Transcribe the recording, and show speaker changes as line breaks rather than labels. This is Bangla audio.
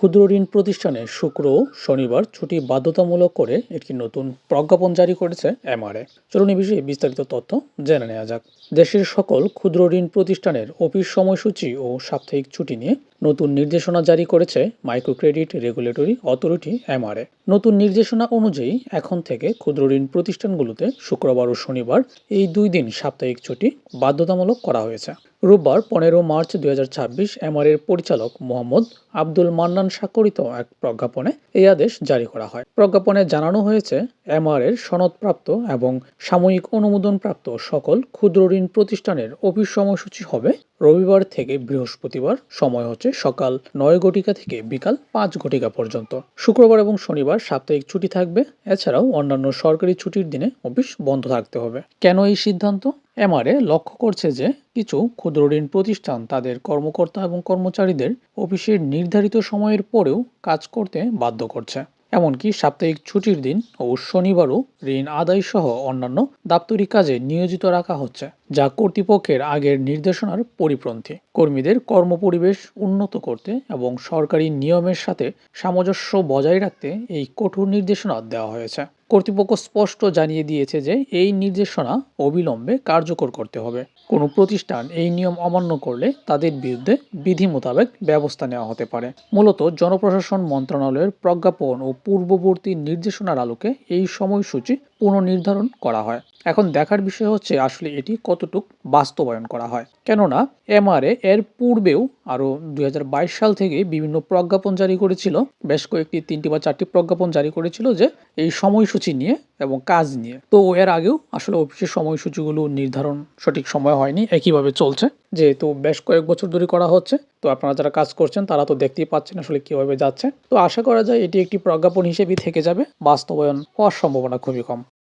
ক্ষুদ্র ঋণ প্রতিষ্ঠানে শুক্র ও শনিবার ছুটি বাধ্যতামূলক করে একটি নতুন প্রজ্ঞাপন জারি করেছে এমআরএ। চলুন এই বিষয়ে বিস্তারিত তথ্য জেনে নেওয়া যাক। দেশের সকল ক্ষুদ্র ঋণ প্রতিষ্ঠানের অফিস সময়সূচি ও সাপ্তাহিক ছুটি নিয়ে নতুন নির্দেশনা জারি করেছে micro credit regulatory authority MRA. নতুন নির্দেশনা অনুযায়ী এখন থেকে ক্ষুদ্র ঋণ প্রতিষ্ঠানগুলোতে শুক্রবার ও শনিবার এই 2 দিন সাপ্তাহিক ছুটি বাধ্যতামূলক করা হয়েছে। রোববার 15 মার্চ 2026 এমআরএর পরিচালক মোহাম্মদ আব্দুল মান্নান স্বাক্ষরিত এক প্রজ্ঞাপনে এই আদেশ জারি করা হয়। প্রজ্ঞাপনে জানানো হয়েছে, এমআরএর সনদপ্রাপ্ত এবং সাময়িক অনুমোদনপ্রাপ্ত সকল ক্ষুদ্র ঋণ প্রতিষ্ঠানের অফিস সময়সূচি হবে রবিবার থেকে বৃহস্পতিবার, সময় হচ্ছে সকাল 9 ঘটিকা থেকে বিকাল 5 ঘটিকা পর্যন্ত। শুক্রবার এবং শনিবার সাপ্তাহিক ছুটি থাকবে। এছাড়াও অন্যান্য সরকারি ছুটির দিনে অফিস বন্ধ থাকতে হবে। কেন এই সিদ্ধান্ত? এমআরএ লক্ষ্য করছে যে কিছু ক্ষুদ্র ঋণ প্রতিষ্ঠান তাদের কর্মকর্তা এবং কর্মচারীদের অফিসের নির্ধারিত সময়ের পরেও কাজ করতে বাধ্য করছে। এমনকি সাপ্তাহিক ছুটির দিন ও শনিবারও ঋণ আদায় সহ অন্যান্য দাপ্তরিক কাজে নিয়োজিত রাখা হচ্ছে, যা কর্তৃপক্ষের আগের নির্দেশনার পরিপন্থী। কর্মীদের কর্মপরিবেশ উন্নত করতে এবং সরকারি নিয়মের সাথে সামঞ্জস্য বজায় রাখতে এই কঠোর নির্দেশনা দেওয়া হয়েছে। কর্তৃপক্ষ স্পষ্ট জানিয়ে দিয়েছে যে এই নির্দেশনা অবিলম্বে কার্যকর করতে হবে। কোনো প্রতিষ্ঠান এই নিয়ম অমান্য করলে তাদের বিরুদ্ধে বিধি মোতাবেক ব্যবস্থা নেওয়া হতে পারে। মূলত জনপ্রশাসন মন্ত্রণালয়ের প্রজ্ঞাপন ও পূর্ববর্তী নির্দেশনার আলোকে এই সময়সূচি পুনর্নির্ধারণ করা হয়। এখন দেখার বিষয় হচ্ছে আসলে এটি কতটুকু বাস্তবায়ন করা হয়। কেননা এমআরএ এর পূর্বেও আরও 2022 সাল থেকে বিভিন্ন প্রজ্ঞাপন জারি করেছিল, বেশ কয়েকটি 3টি বা 4টি প্রজ্ঞাপন জারি করেছিল যে এই সময়সূচি নিয়ে এবং কাজ নিয়ে। তো এর আগেও আসলে অফিসের সময়সূচিগুলো নির্ধারণ সঠিক সময় হয়নি, একইভাবে চলছে। যেহেতু বেশ কয়েক বছর ধরে করা হচ্ছে, তো আপনারা যারা কাজ করছেন তারা তো দেখতেই পাচ্ছেন আসলে কিভাবে যাচ্ছে। তো আশা করা যায় এটি একটি প্রজ্ঞাপন হিসেবেই থেকে যাবে, বাস্তবায়ন হওয়ার সম্ভাবনা খুবই কম।